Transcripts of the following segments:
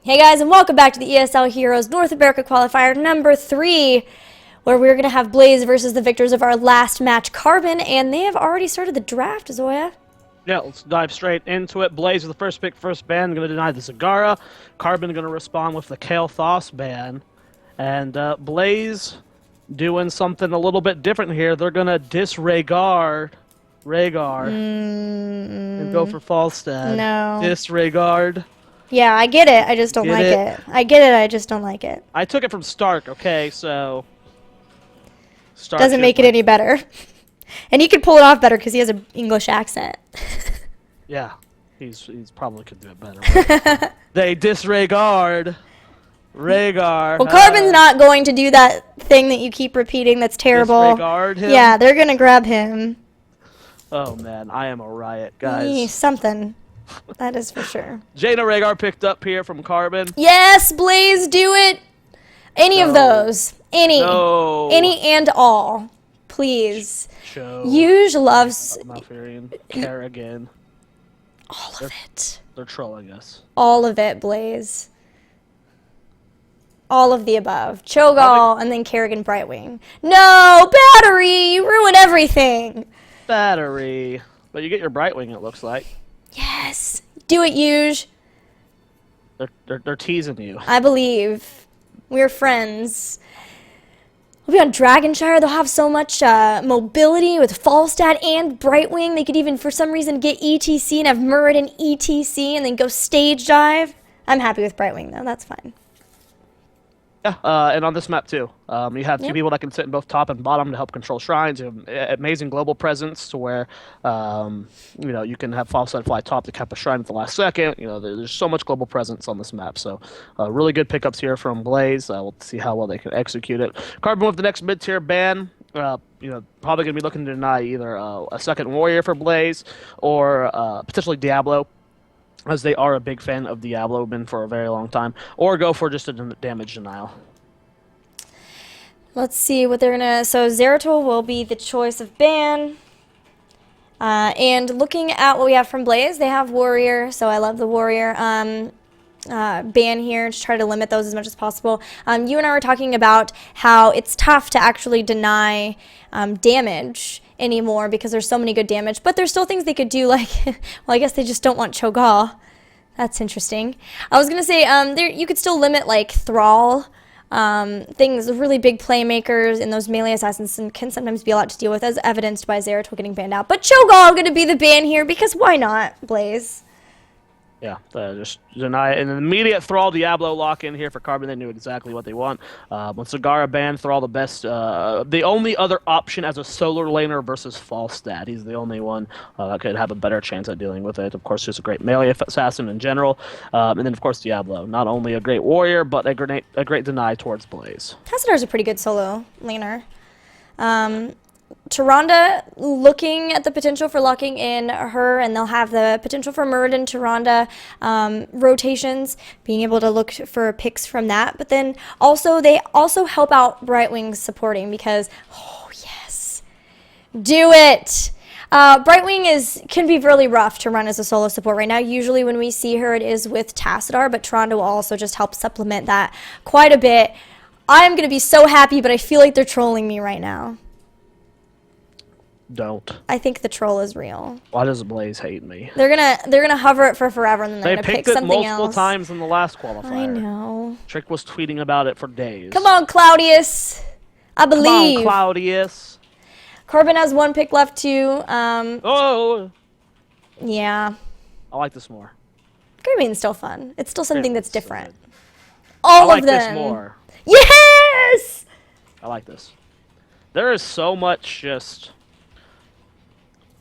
Hey guys, and welcome back to the ESL Heroes North America Qualifier number 3, where we're going to have Blaze versus the victors of our last match, Carbon, and they have already started the draft, Zoya. Yeah, let's dive straight into it. Blaze with the first pick, first ban, going to deny the Zagara. Carbon going to respond with the Kale Thos ban. And Blaze doing something a little bit different here. They're going to disregard Rhaegar and go for Falstad. No. Disregard. Yeah, I get it. I just don't like it. I get it. I just don't like it. I took it from Stark, okay? So Stark doesn't make it any better. And he could pull it off better because he has an English accent. Yeah, he's probably could do it better. They disregard Rhaegar. Well, Carbon's not going to do that thing that you keep repeating that's terrible. Disregard him? Yeah, they're going to grab him. Oh, man, I am a riot, guys. Something. That is for sure. Jaina Rhaegar picked up here from Carbon. Yes, Blaze, do it. Any of those. Any. No. Any and all. Please. Show. Huge loves. Malfurion. Kerrigan. All of it. They're trolling us. All of it, Blaze. All of the above. Cho'Gall and then Kerrigan Brightwing. No! Battery! You ruin everything! Battery. But you get your Brightwing, it looks like. Yes. Do it, Huge. They're teasing you. I believe. We're friends. We'll be on Dragonshire. They'll have so much mobility with Falstad and Brightwing. They could even, for some reason, get ETC and have Muradin ETC and then go stage dive. I'm happy with Brightwing, though. That's fine. Yeah, and on this map, too. You have two people that can sit in both top and bottom to help control shrines. You have amazing global presence to where, you can have Falstad fly top to cap a shrine at the last second. You know, there's so much global presence on this map. So, really good pickups here from Blaze. We'll see how well they can execute it. Carbon with the next mid-tier ban. Probably going to be looking to deny either a second warrior for Blaze or potentially Diablo, as they are a big fan of Diablo, been for a very long time, or go for just a damage denial. Let's see what they're going to... So Zeratul will be the choice of ban. And looking at what we have from Blaze, they have Warrior, so I love the Warrior ban here to try to limit those as much as possible. You and I were talking about how it's tough to actually deny damage anymore because there's so many good damage, but there's still things they could do, like, well, I guess they just don't want Cho'Gall. That's interesting. I was going to say, you could still limit, like, Thrall. Things, really big playmakers and those melee assassins can sometimes be a lot to deal with, as evidenced by Zeratul getting banned out. But Cho'Gall going to be the ban here, because why not, Blaze? Yeah, just deny it. And an immediate Thrall Diablo lock in here for Carbon. They knew exactly what they want. When Zagara banned, Thrall the best. The only other option as a solar laner versus Falstad. He's the only one that could have a better chance at dealing with it. Of course, just a great melee assassin in general. And then, of course, Diablo. Not only a great warrior, but a great deny towards Blaze. Tassadar's a pretty good solo laner. Tyrande looking at the potential for locking in her, and they'll have the potential for Muradin Tyrande rotations, being able to look for picks from that. But then also they also help out Brightwing supporting because, oh yes, do it! Brightwing can be really rough to run as a solo support right now. Usually when we see her, it is with Tassadar, but Tyrande will also just help supplement that quite a bit. I'm going to be so happy, but I feel like they're trolling me right now. Don't. I think the troll is real. Why does Blaze hate me? They're gonna hover it for forever, and then they're gonna pick something else. They picked it multiple times in the last qualifier. I know. Trick was tweeting about it for days. Come on, Claudius. I believe. Come on, Claudius. Carbon has one pick left too. Oh. Yeah. I like this more. Caribbean's still fun. It's still something that's different. So All I like of them. This more. Yes. I like this. There is so much just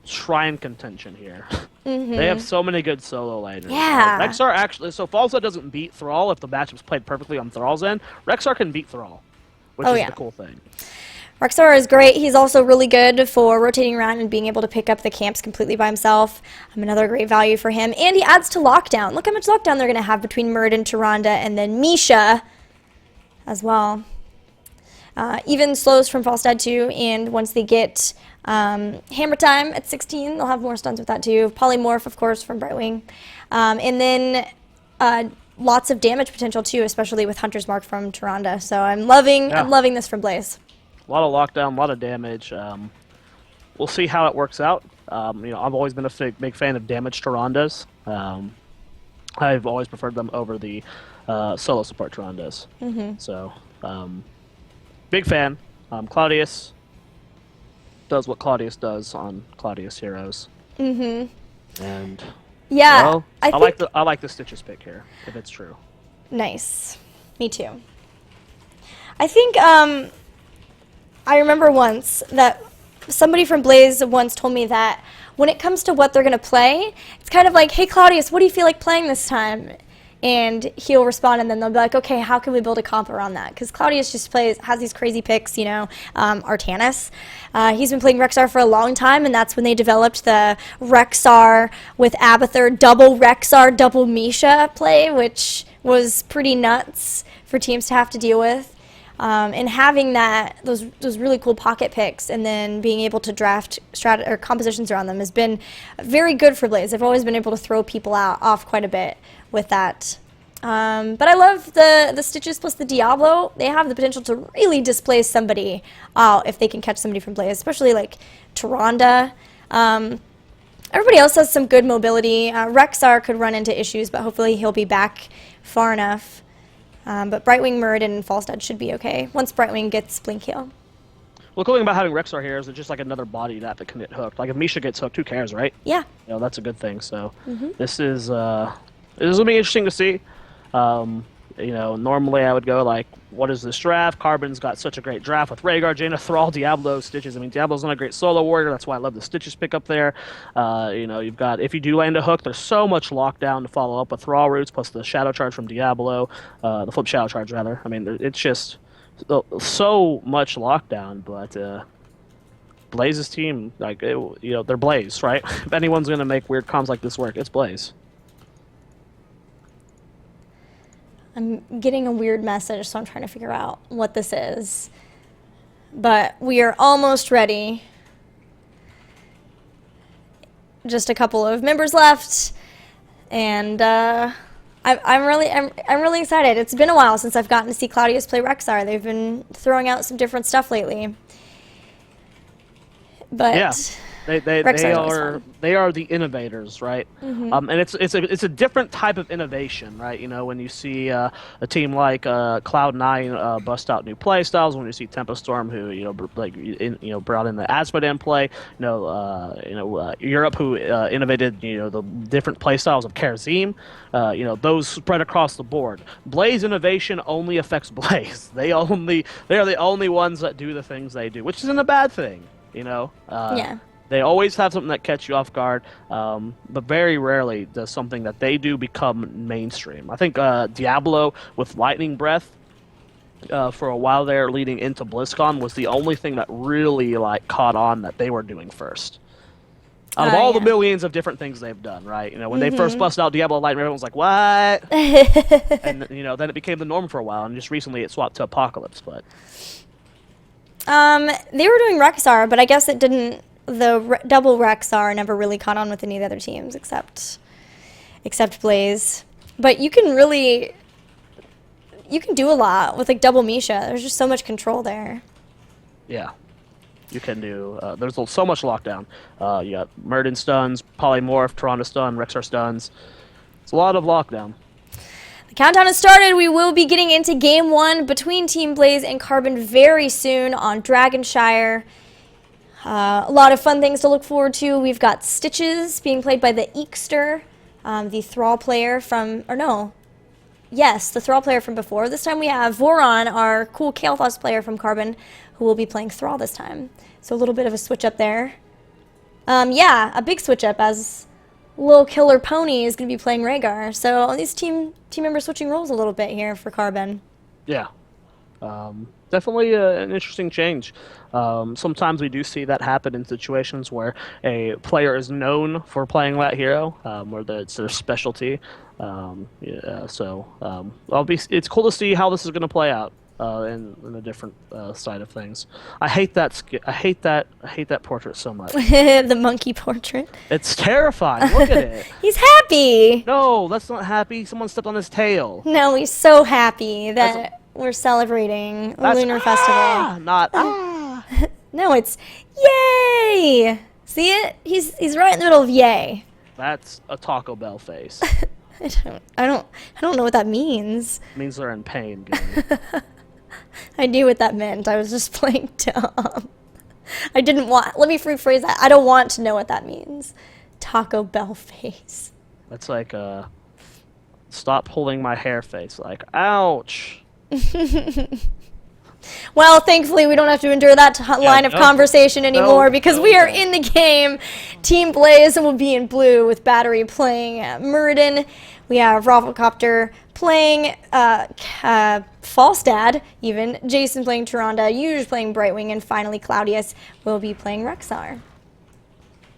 shrine contention here. They have so many good solo laners. Yeah. Rexxar actually, so Falstad doesn't beat Thrall if the matchup's played perfectly on Thrall's end. Rexxar can beat Thrall, which is the cool thing. Rexxar is great. He's also really good for rotating around and being able to pick up the camps completely by himself. Another great value for him. And he adds to lockdown. Look how much lockdown they're going to have between Muradin, Tyrande, and then Misha as well. Even slows from Falstad too, and once they get Hammer Time at 16, they'll have more stuns with that too. Polymorph, of course, from Brightwing. And then lots of damage potential too, especially with Hunter's Mark from Tyrande. So I'm Yeah, loving this from Blaze. a lot of lockdown, a lot of damage. We'll see how it works out. I've always been a big fan of damaged Tyrandas. I've always preferred them over the solo support Tyrandas. So, big fan. Claudius does what Claudius does on Claudius heroes. And Yeah, well, I like the Stitches pick here, if it's true. nice. Me too. I think I remember once that somebody from Blaze once told me that when it comes to what they're going to play, it's kind of like, hey, Claudius, what do you feel like playing this time? And he'll respond, and then they'll be like, okay, how can we build a comp around that? Because Claudius just has these crazy picks, Artanis. He's been playing Rexar for a long time, and that's when they developed the Rexar with Abathur, double Rexar, double Misha play, which was pretty nuts for teams to have to deal with. And having those really cool pocket picks and then being able to draft compositions around them has been very good for Blaze. They've always been able to throw people off quite a bit with that. But I love the Stitches plus the Diablo. They have the potential to really displace somebody if they can catch somebody from Blaze, especially like Tyrande. Everybody else has some good mobility. Rexar could run into issues, but hopefully he'll be back far enough. But Brightwing, Muradin, and Falstad should be okay once Brightwing gets Blink Heal. Well, the cool thing about having Rexar here is it's just like another body that can get hooked. Like if Misha gets hooked, who cares, right? Yeah. That's a good thing. So this is gonna be interesting to see. Normally I would go like, what is this draft? Carbon's got such a great draft with Rhaegar, Jaina, Thrall, Diablo, Stitches. I mean, Diablo's not a great solo warrior. That's why I love the Stitches pick up there. You've got, if you do land a hook, there's so much lockdown to follow up with Thrall roots plus the Shadow Charge from Diablo, the Flip Shadow Charge rather. I mean, it's just so much lockdown, but Blaze's team, they're Blaze, right? If anyone's gonna make weird comms like this work, it's Blaze. I'm getting a weird message, so I'm trying to figure out what this is. But we are almost ready. Just a couple of members left, and I'm really excited. It's been a while since I've gotten to see Claudius play Rexar. They've been throwing out some different stuff lately. But yeah. They are the innovators, right? And it's a different type of innovation, right? When you see a team like Cloud9 bust out new play styles, when you see Tempest Storm who brought in the Asphodel play, Europe who innovated the different play styles of Kharazim, those spread across the board. Blaze innovation only affects Blaze. They are the only ones that do the things they do, which isn't a bad thing, yeah. They always have something that catch you off guard, but very rarely does something that they do become mainstream. I think Diablo with Lightning Breath for a while there leading into BlizzCon was the only thing that really caught on that they were doing first. Out of all the millions of different things they've done, right? When they first busted out Diablo Lightning, everyone was like, what? And, then it became the norm for a while, and just recently it swapped to Apocalypse, but... They were doing Rexar, but I guess it didn't... double Rexar never really caught on with any of the other teams except Blaze. But you can do a lot with double Misha. There's just so much control there. Yeah. You can do, there's so much lockdown. You got Muradin stuns, Polymorph, Tyrande stun, Rexar stuns. It's a lot of lockdown. The countdown has started. We will be getting into Game 1 between Team Blaze and Carbon very soon on Dragonshire. A lot of fun things to look forward to. We've got Stitches being played by the Eekster, the Thrall player from, the Thrall player from before. This time we have Voron, our cool Kael'thas player from Carbon, who will be playing Thrall this time. So a little bit of a switch up there. A big switch up as Lil Killer Pony is going to be playing Rhaegar. So all these team members switching roles a little bit here for Carbon. Yeah. Definitely an interesting change. Sometimes we do see that happen in situations where a player is known for playing that hero, where it's their specialty. It's cool to see how this is going to play out. in a different side of things. I hate that. I hate that portrait so much. The monkey portrait. It's terrifying. Look at it. He's happy. No, that's not happy. Someone stepped on his tail. No, he's so happy that we're celebrating a lunar festival. Not No, it's yay. See it? He's right in the middle of yay. That's a Taco Bell face. I don't know what that means. It means they're in pain, Gilly. I knew what that meant. I was just playing dumb. I didn't want. Let me rephrase that. I don't want to know what that means. Taco Bell face. That's like stop pulling my hair face. Like, ouch. Well, thankfully, we don't have to endure that line of conversation anymore because we are in the game. Team Blaze will be in blue with Battery playing Muradin. We have Ravelcopter playing Falstad, even. Jason playing Tyrande, Yuge playing Brightwing, and finally Claudius will be playing Rexar. On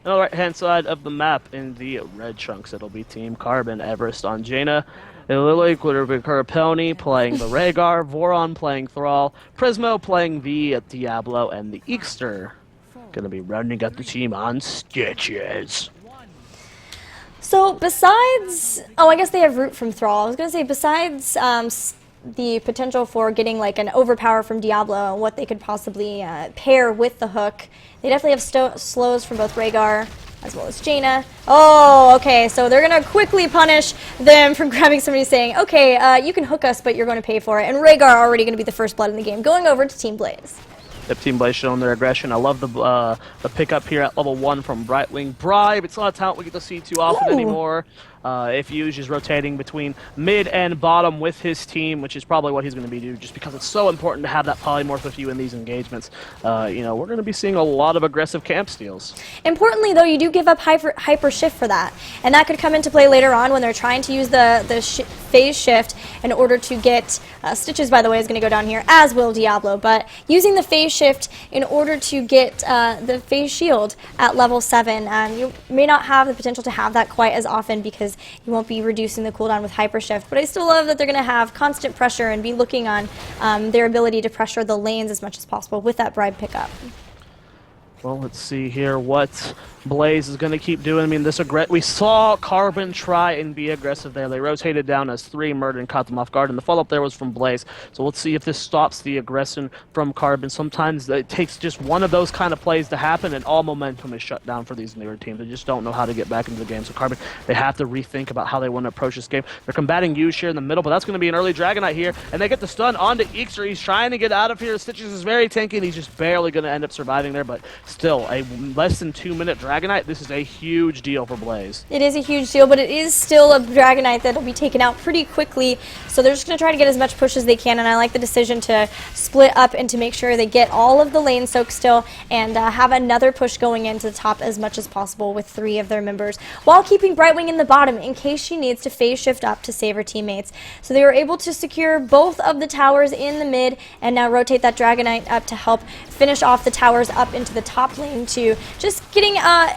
the right-hand side of the map in the red chunks, it'll be Team Carbon, Everest on Jaina. Lily Curaponi playing the Rhaegar, Voron playing Thrall, Prismo playing the Diablo, and the Eekster gonna be rounding up the team on Stitches. So besides, oh, I guess they have Root from Thrall. I was gonna say besides the potential for getting like an overpower from Diablo and what they could possibly pair with the hook, they definitely have slows from both Rhaegar as well as Jaina. Oh, okay, so they're going to quickly punish them from grabbing somebody saying, okay, you can hook us, but you're going to pay for it. And Rhaegar already going to be the first blood in the game, going over to Team Blaze. Yep, Team Blaze showing their aggression. I love the pickup here at level 1 from Brightwing. Bribe, it's not a talent we get to see too often anymore. If Yuge is rotating between mid and bottom with his team, which is probably what he's going to be doing, just because it's so important to have that polymorph with you in these engagements. You know, we're going to be seeing a lot of aggressive camp steals. Importantly, though, you do give up hyper shift for that, and that could come into play later on when they're trying to use the phase shift in order to get Stitches. By the way, is going to go down here, as will Diablo, but using the phase shift in order to get the phase shield at level 7, you may not have the potential to have that quite as often because you won't be reducing the cooldown with hyper shift. But I still love that they're going to have constant pressure and be looking on their ability to pressure the lanes as much as possible with that bribe pickup. Well, let's see here what Blaze is going to keep doing. I mean, we saw Carbon try and be aggressive there. They rotated down as 3, murdered and caught them off guard, and the follow-up there was from Blaze. So let's see if this stops the aggression from Carbon. Sometimes it takes just one of those kind of plays to happen, and all momentum is shut down for these newer teams. They just don't know how to get back into the game. So Carbon, they have to rethink about how they want to approach this game. They're combating Yuge here in the middle, but that's going to be an early Dragonite here, and they get the stun onto Eekster. He's trying to get out of here. Stitches is very tanky, and he's just barely going to end up surviving there, but still, a less than 2-minute Dragonite. This is a huge deal for Blaze. It is a huge deal, but it is still a Dragonite that'll be taken out pretty quickly, so they're just going to try to get as much push as they can, and I like the decision to split up and to make sure they get all of the lane soak still and have another push going into the top as much as possible with 3 of their members, while keeping Brightwing in the bottom in case she needs to phase shift up to save her teammates. So they were able to secure both of the towers in the mid and now rotate that Dragonite up to help finish off the towers up into the top lane to just getting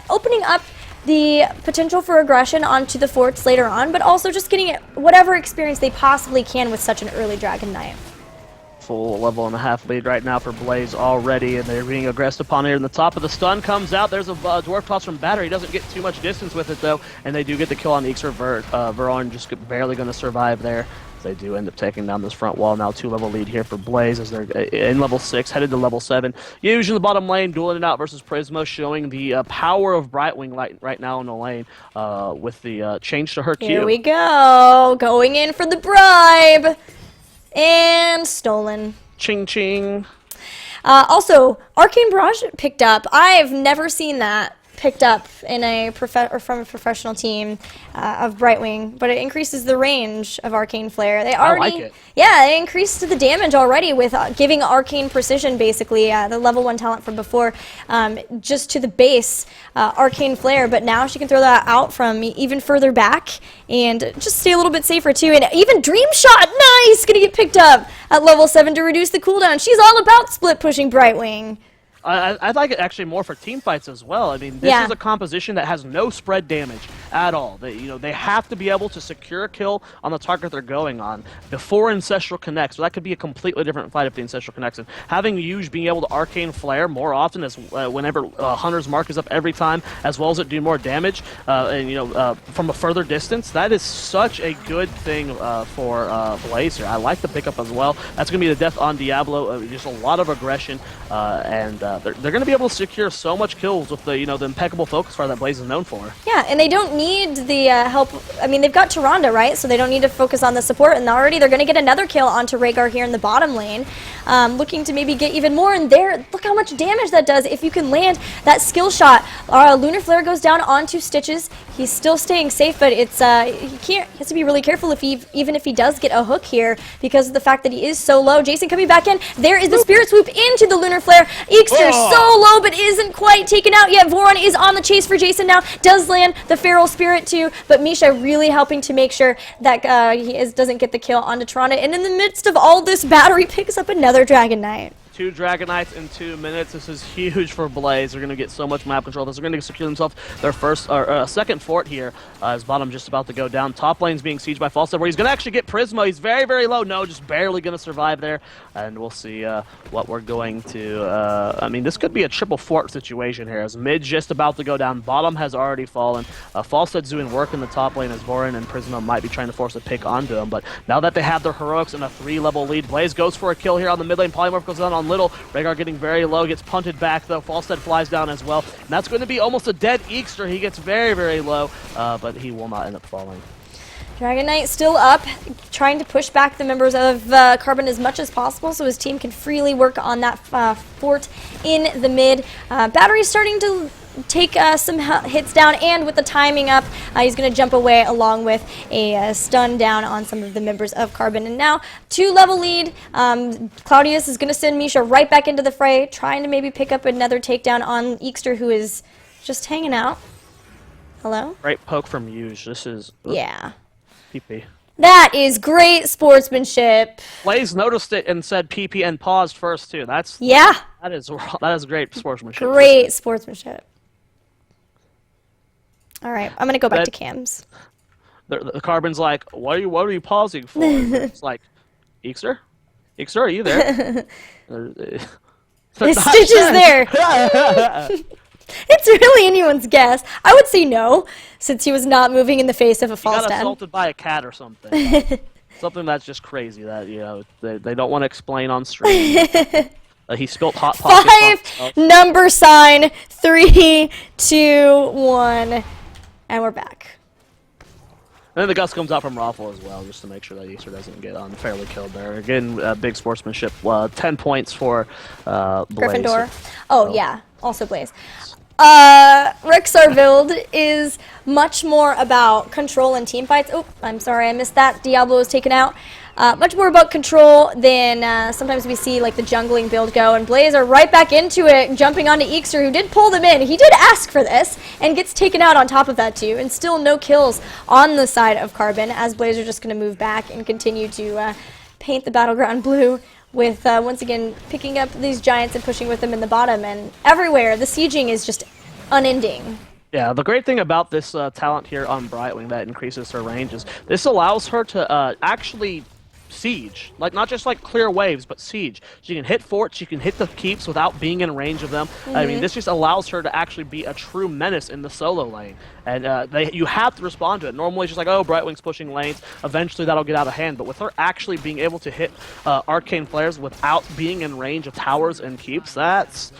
opening up the potential for aggression onto the forts later on, but also just getting whatever experience they possibly can with such an early Dragonite. Full level and a half lead right now for Blaze already, and they're being aggressed upon here. And the top of the stun comes out. There's a Dwarf Toss from Battery. Doesn't get too much distance with it, though, and they do get the kill on Eekster. Veron just barely going to survive there. They do end up taking down this front wall. Now 2-level lead here for Blaze as they're in level 6, headed to level 7. Yuge in the bottom lane, dueling it out versus Prismo, showing the power of Brightwing right now in the lane with the change to her Q. Here we go. Going in for the bribe. And stolen. Ching ching. Also, Arcane Barrage picked up. I've never seen that picked up in from a professional team of Brightwing, but it increases the range of Arcane Flare. They already, I like it. Yeah, they increased the damage already with giving Arcane Precision, basically, the level 1 talent from before, just to the base Arcane Flare, but now she can throw that out from even further back and just stay a little bit safer too. And even Dream Shot, nice, gonna get picked up at level 7 to reduce the cooldown. She's all about split pushing Brightwing. I'd like it actually more for team fights as well. I mean, this is a composition that has no spread damage at all. They have to be able to secure a kill on the target they're going on before Ancestral connects. So that could be a completely different fight if the Ancestral connects. And having Yuge being able to Arcane Flare more often, as whenever Hunter's Mark is up every time, as well as it do more damage, from a further distance, that is such a good thing for Blaze here. I like the pickup as well. That's going to be the death on Diablo. Just a lot of aggression, and they're going to be able to secure so much kills with the impeccable focus fire that Blaze is known for. Yeah, and they don't need the help. I mean, they've got Tyrande, right? So they don't need to focus on the support, and already they're going to get another kill onto Rhaegar here in the bottom lane, looking to maybe get even more. And there, look how much damage that does if you can land that skill shot. Lunar Flare goes down onto Stitches. He's still staying safe, but it's he has to be really careful even if he does get a hook here because of the fact that he is so low. Jason coming back in. There is the Spirit Swoop into the Lunar Flare. Eekster so low, but isn't quite taken out yet. Voron is on the chase for Jason now. Does land the Feral Spirit too, but Misha really helping to make sure that doesn't get the kill onto Tyrande. And in the midst of all this, Battery picks up another Dragon Knight. 2 Dragon Knights in 2 minutes. This is huge for Blaze. They're going to get so much map control. They're going to secure themselves their second fort here. As bottom just about to go down. Top lane's being sieged by Falstad, where he's going to actually get Prisma. He's very, very low. No, just barely going to survive there. And we'll see what we're going to... I mean, this could be a triple fort situation here. As mid's just about to go down. Bottom has already fallen. Falstad's doing work in the top lane as Voron and Prisma might be trying to force a pick onto him. But now that they have their heroics and a 3-level lead, Blaze goes for a kill here on the mid lane. Polymorph goes down on Little. Rhaegar getting very low, gets punted back though. Falstad flies down as well. And that's going to be almost a dead Eekster. He gets very, very low, but he will not end up falling. Dragon Knight still up, trying to push back the members of Carbon as much as possible so his team can freely work on that fort in the mid. Battery's starting to take some hits down, and with the timing up, he's going to jump away along with a stun down on some of the members of Carbon. And now, 2-level lead. Claudius is going to send Misha right back into the fray, trying to maybe pick up another takedown on Eekster, who is just hanging out. Hello? Great poke from Yuge. This is... Yeah. PP. That is great sportsmanship. Blaze noticed it and said PP and paused first, too. That is great sportsmanship. Great sportsmanship. All right, I'm gonna go back to cams. The Carbon's like, what are you pausing for? It's like, Eekster, are you there? Stitch is there. It's really anyone's guess. I would say no, since he was not moving in the face of a Falstad. He got assaulted by a cat or something. Something that's just crazy that they don't want to explain on stream. He spilt hot pockets. 5 number sign 3, 2, 1. And we're back. And then the Gust comes out from Raffle as well, just to make sure that Easter doesn't get unfairly killed there. Again, big sportsmanship. 10 points for Blaze. Gryffindor. Oh, yeah. Also Blaze. Rexar build is much more about control and team fights. Oh, I'm sorry, I missed that. Diablo is taken out. Much more about control than sometimes we see like the jungling build go. And Blaze are right back into it, jumping onto Eekster, who did pull them in. He did ask for this and gets taken out on top of that too. And still no kills on the side of Carbon, as Blaze are just going to move back and continue to paint the battleground blue with, once again, picking up these giants and pushing with them in the bottom. And everywhere, the sieging is just unending. Yeah, the great thing about this talent here on Brightwing that increases her range is this allows her to actually siege, like not just like clear waves, but siege. She can hit forts, she can hit the keeps without being in range of them. I mean, this just allows her to actually be a true menace in the solo lane, and you have to respond to it. Normally it's just like, oh, Brightwing's pushing lanes, eventually that'll get out of hand, but with her actually being able to hit arcane flares without being in range of towers and keeps, that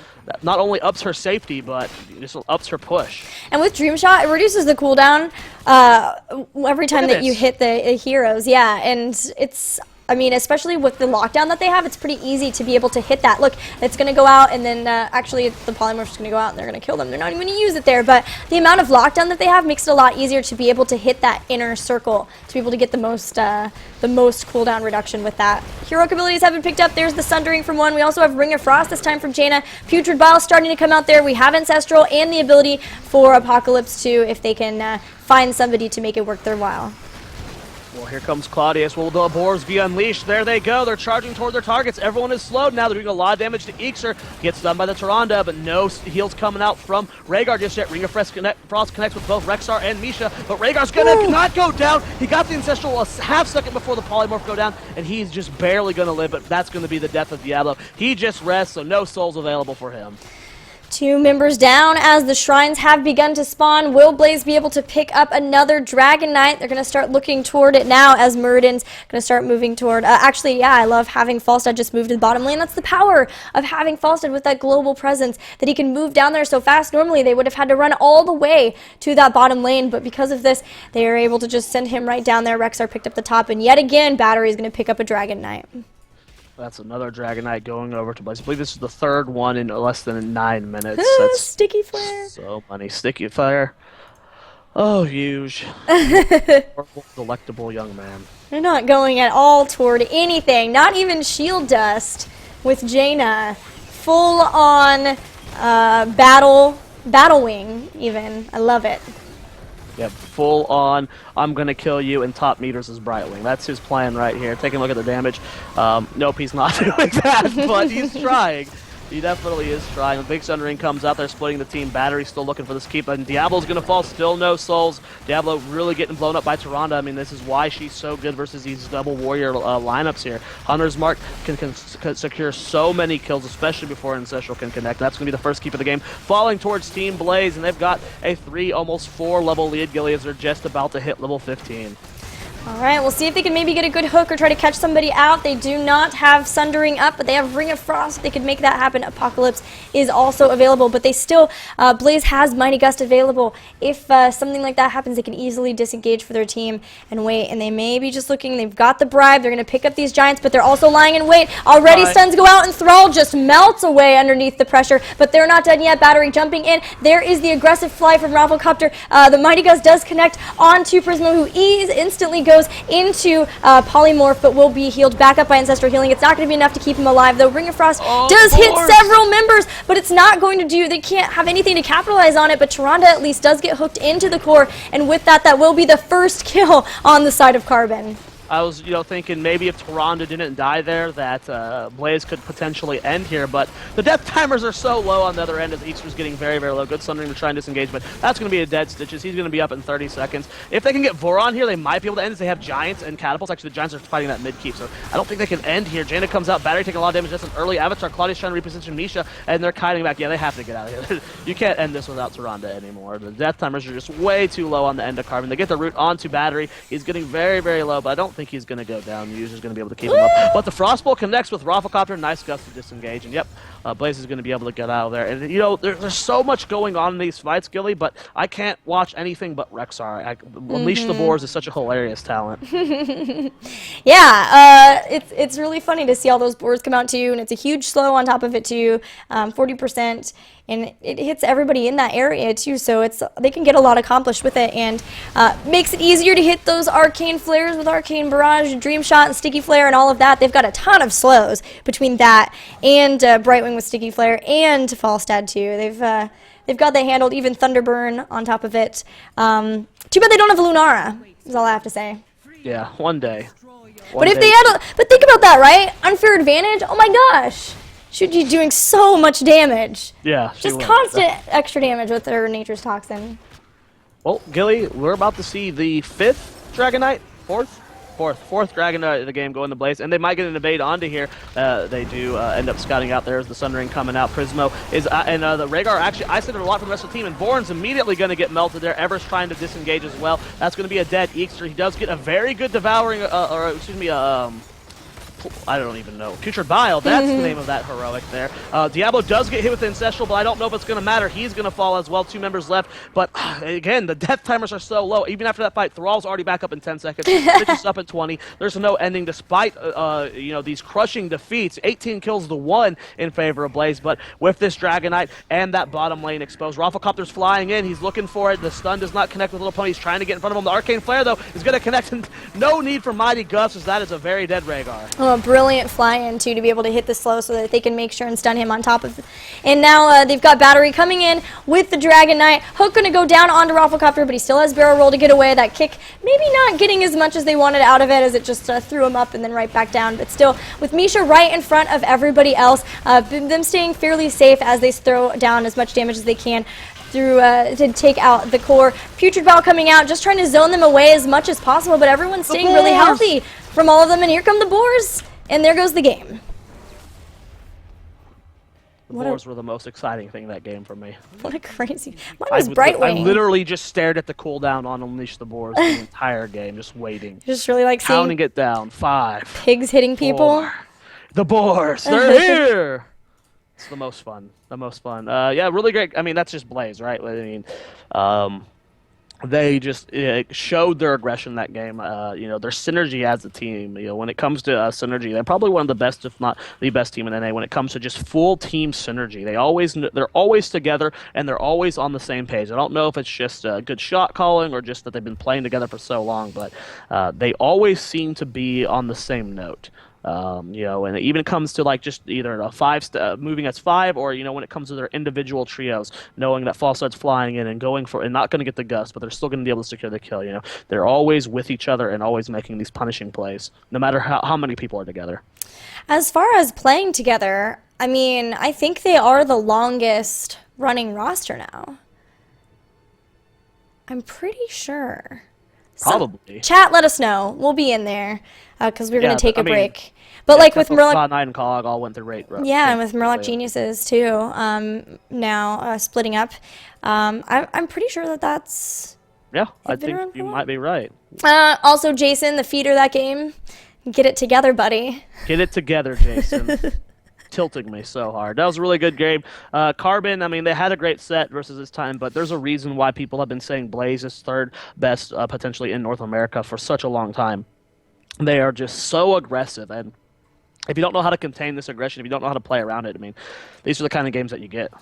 not only ups her safety, but just ups her push. And with Dream Shot, it reduces the cooldown every time that you hit the heroes. Yeah, and it's, I mean, especially with the lockdown that they have, it's pretty easy to be able to hit that. Look, it's going to go out, and then actually the polymorph's going to go out, and they're going to kill them. They're not even going to use it there, but the amount of lockdown that they have makes it a lot easier to be able to hit that inner circle, to be able to get the most cooldown reduction with that. Heroic abilities have been picked up. There's the Sundering from one. We also have Ring of Frost this time from Jaina. Putrid Bile starting to come out there. We have Ancestral and the ability for Apocalypse too, if they can find somebody to make it worth their while. Well, here comes Claudius. Will the boars be unleashed? There they go. They're charging toward their targets. Everyone is slowed now. They're doing a lot of damage to Eekster. Gets done by the Tyrande, but no heals coming out from Rhaegar just yet. Ring of Frost connects with both Rexar and Misha, but Rhaegar's gonna not go down. He got the Ancestral a half second before the Polymorph go down, and he's just barely gonna live, but that's gonna be the death of Diablo. He just rests, so no souls available for him. 2 members down as the shrines have begun to spawn. Will Blaze be able to pick up another Dragon Knight? They're going to start looking toward it now as Muradin's going to start moving toward... actually, yeah, I love having Falstad just move to the bottom lane. That's the power of having Falstad with that global presence, that he can move down there so fast. Normally, they would have had to run all the way to that bottom lane, but because of this, they are able to just send him right down there. Rexar picked up the top, and yet again, Battery is going to pick up a Dragon Knight. That's another Dragon Knight going over to Blaze. I believe this is the third one in less than 9 minutes. That's Sticky Flare. So many. Sticky Flare. Oh, huge. Delectable young man. They're not going at all toward anything. Not even Shield Dust with Jaina. Full on battle wing even. I love it. Yep, full on, I'm going to kill you, and top meters is Brightwing. That's his plan right here. Taking a look at the damage. Nope, he's not doing that, but he's trying. He definitely is trying. The big Sundering comes out there, splitting the team. Battery still looking for this keep, and Diablo's going to fall. Still no souls. Diablo really getting blown up by Tyrande. I mean, this is why she's so good versus these double warrior lineups here. Hunter's Mark can secure so many kills, especially before Ancestral can connect. That's going to be the first keep of the game. Falling towards Team Blaze, and they've got a 3, almost 4 level lead. Gilly, as they're just about to hit level 15. All right, we'll see if they can maybe get a good hook or try to catch somebody out. They do not have Sundering up, but they have Ring of Frost. They could make that happen. Apocalypse is also available, but they still, Blaze has Mighty Gust available. If something like that happens, they can easily disengage for their team and wait, and they may be just looking. They've got the bribe. They're going to pick up these Giants, but they're also lying in wait. Already stuns go out, and Thrall just melts away underneath the pressure, but they're not done yet. Battery jumping in. There is the aggressive fly from Rafflecopter. The Mighty Gust does connect onto Prismo, who instantly goes into Polymorph, but will be healed back up by Ancestral Healing. It's not going to be enough to keep him alive, though. Ring of Frost does hit several members, but it's not going to do... They can't have anything to capitalize on it, but Tyrande at least does get hooked into the core, and with that, that will be the first kill on the side of Carbon. I was, thinking maybe if Tyrande didn't die there, that Blaze could potentially end here, but the death timers are so low on the other end as Eekster's getting very, very low. Good Sundering to try and disengage, but that's going to be a dead Stitches. He's going to be up in 30 seconds. If they can get Voron here, they might be able to end as they have Giants and Catapults. Actually, the Giants are fighting that mid-keep, so I don't think they can end here. Jaina comes out, Battery taking a lot of damage. That's an early Avatar. Claudia's trying to reposition Misha, and they're kiting back. Yeah, they have to get out of here. You can't end this without Tyrande anymore. The death timers are just way too low on the end of Carbon. They get the root onto Battery. He's getting very, very low, but I don't think he's going to go down. The user's going to be able to keep him up. But the Frostbolt connects with Rafflecopter. Nice Gust to disengage. And yep, Blaze is going to be able to get out of there. And there's so much going on in these fights, Gilly, but I can't watch anything but Rexar. Unleash the Boars is such a hilarious talent. Yeah, it's really funny to see all those boards come out too, and it's a huge slow on top of it too, 40%, and it hits everybody in that area too, so they can get a lot accomplished with it, and makes it easier to hit those Arcane Flares with Arcane Barrage, Dream Shot, and Sticky Flare, and all of that. They've got a ton of slows between that and Brightwing with Sticky Flare and Falstad too. They've got that handled, even Thunderburn on top of it. Too bad they don't have Lunara, is all I have to say. Yeah, one day. But if they had but think about that, right? Unfair advantage. Oh my gosh. Should be doing so much damage. Yeah. Just constant extra damage with their Nature's Toxin. Well, Gilly, we're about to see the 5th Dragon Knight? 4th Dragon Knight of the game going to Blaze, and they might get an evade onto here. They do end up scouting out. There's the Sundering coming out. Prismo is, and the Rhaegar actually isolated a lot from the rest of the team, and Voron's immediately going to get melted there. Ever's trying to disengage as well. That's going to be a dead Eekster. He does get a very good devouring, I don't even know. Putrid Bile, that's the name of that heroic there. Diablo does get hit with the Ancestral, but I don't know if it's going to matter. He's going to fall as well. 2 members left. But again, the death timers are so low. Even after that fight, Thrall's already back up in 10 seconds. Stitch is up at 20. There's no ending despite these crushing defeats. 18 kills to 1 in favor of Blaze. But with this Dragon Knight and that bottom lane exposed, Rafflecopter's flying in. He's looking for it. The stun does not connect with Little Pony. He's trying to get in front of him. The Arcane Flare, though, is going to connect. And no need for Mighty Gust, as that is a very dead Rhaegar. a brilliant fly-in, too, to be able to hit the slow so that they can make sure and stun him on top of it. And now they've got Battery coming in with the Dragon Knight. Hook going to go down onto Rafflecopter, but he still has Barrel Roll to get away. That kick maybe not getting as much as they wanted out of it, as it just threw him up and then right back down. But still, with Misha right in front of everybody else, them staying fairly safe as they throw down as much damage as they can through to take out the core. Putrid Ball coming out, just trying to zone them away as much as possible, but everyone's staying really healthy from all of them, and here come the boars, and there goes the game. The boars were the most exciting thing in that game for me. What a crazy... Mine was Brightwing. I literally just stared at the cooldown on Unleash the Boars the entire game, just waiting. Just really like seeing... Pounding it down. 5. Pigs hitting people. 4. The boars! They're here! It's the most fun. The most fun. Yeah, really great. I mean, that's just Blaze, right? I mean, they just showed their aggression in that game. Their synergy as a team. When it comes to synergy, they're probably one of the best, if not the best team in NA. When it comes to just full team synergy, they're always together and they're always on the same page. I don't know if it's just good shot calling or just that they've been playing together for so long, but they always seem to be on the same note. And it even comes to like just either a 5 moving as 5, or when it comes to their individual trios, knowing that Falsehead's flying in and going for and not going to get the gust, but they're still going to be able to secure the kill. They're always with each other and always making these punishing plays, no matter how many people are together. As far as playing together, I mean, I think they are the longest running roster now. I'm pretty sure. Probably. Chat, let us know. We'll be in there because we're going to take a break. But like with Murloc... Knight and Cog all went through rate. Yeah, and with Murloc Geniuses too, now splitting up. I'm pretty sure that's... Yeah, I think you might be right. Also, Jason, the feeder that game. Get it together, buddy. Get it together, Jason. Tilting me so hard. That was a really good game. Carbon, I mean, they had a great set versus this time, but there's a reason why people have been saying Blaze is third best potentially in North America for such a long time. They are just so aggressive, and if you don't know how to contain this aggression, if you don't know how to play around it, I mean, these are the kind of games that you get.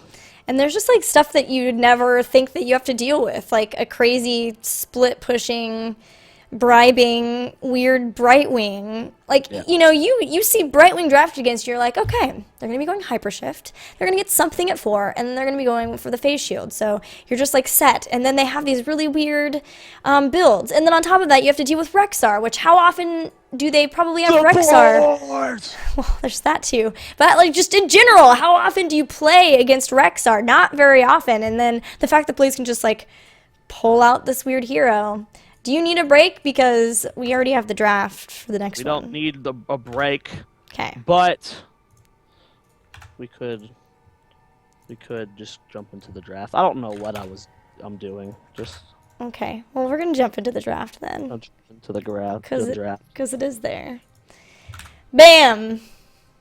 And there's just like stuff that you'd never think that you have to deal with, like a crazy split pushing, bribing, weird Brightwing. Like, you see Brightwing drafted against you, you're like, okay, they're going to be going Hyper Shift. They're going to get something at 4, and then they're going to be going for the phase shield. So you're just like set. And then they have these really weird builds. And then on top of that, you have to deal with Rexar, which how often do they probably have Rexar? Well, there's that too. But like just in general, how often do you play against Rexar? Not very often. And then the fact that Blaze can just like pull out this weird hero. Do you need a break? Because we already have the draft for the next one. We don't need a break. Okay. But we could just jump into the draft. I don't know what I'm doing. Just okay. Well, we're gonna jump into the draft then. I'll jump into the draft. Because it is there. Bam.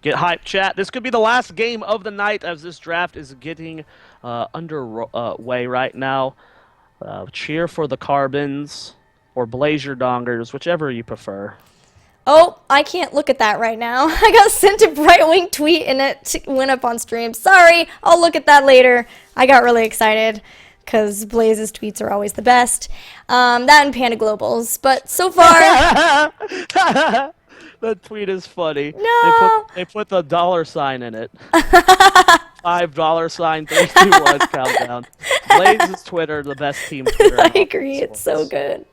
Get hyped, chat. This could be the last game of the night as this draft is getting underway right now. Cheer for the Carbons. Or Blaze your Dongers, whichever you prefer. Oh, I can't look at that right now. I got sent a Brightwing tweet and it went up on stream. Sorry, I'll look at that later. I got really excited because Blaze's tweets are always the best. That and Panda Globals. But so far... That tweet is funny. No! They put the $sign in it. $5 3, 2, 1 countdown. Blaze's Twitter, the best team Twitter. I agree, it's so good.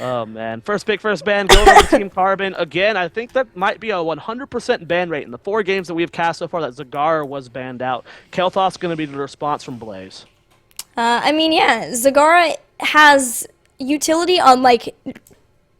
Oh man, first pick, first ban, going over to Team Carbon. Again, I think that might be a 100% ban rate. In the 4 games that we have cast so far, that Zagara was banned out. Kel'Thot's going to be the response from Blaze. I mean, yeah, Zagara has utility on, like,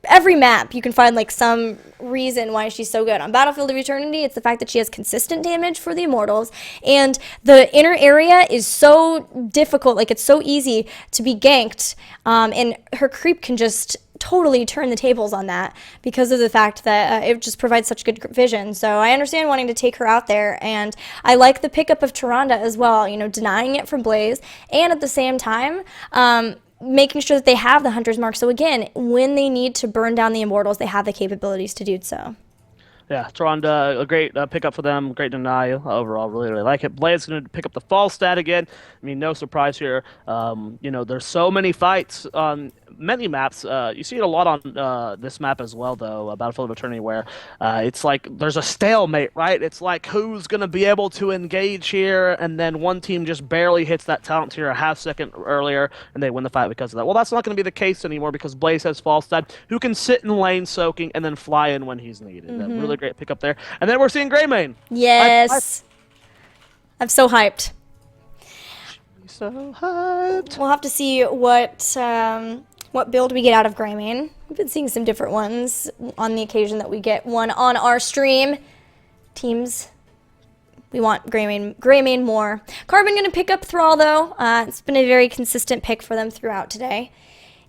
every map. You can find, like, some reason why she's so good. On Battlefield of Eternity, it's the fact that she has consistent damage for the Immortals, and the inner area is so difficult, like, it's so easy to be ganked, and her creep can just totally turn the tables on that because of the fact that it just provides such good vision. So I understand wanting to take her out there, and I like the pickup of Tyrande as well, denying it from Blaze, and at the same time, making sure that they have the Hunter's Mark. So again, when they need to burn down the Immortals, they have the capabilities to do so. Yeah, Tyrande, a great pickup for them, great deny. Overall, really, really like it. Blaze going to pick up the fall stat again. I mean, no surprise here. There's so many fights on many maps. You see it a lot on this map as well, though, Battlefield Eternity, where it's like there's a stalemate, right? It's like who's going to be able to engage here, and then one team just barely hits that talent tier a half second earlier, and they win the fight because of that. Well, that's not going to be the case anymore because Blaze has Falstad, who can sit in lane soaking and then fly in when he's needed. A really great pickup there. And then we're seeing Greymane. Yes. I'm so hyped. So hyped. We'll have to see what build we get out of Greymane. We've been seeing some different ones on the occasion that we get one on our stream. Teams, we want Greymane more. Carbon going to pick up Thrall, though. It's been a very consistent pick for them throughout today.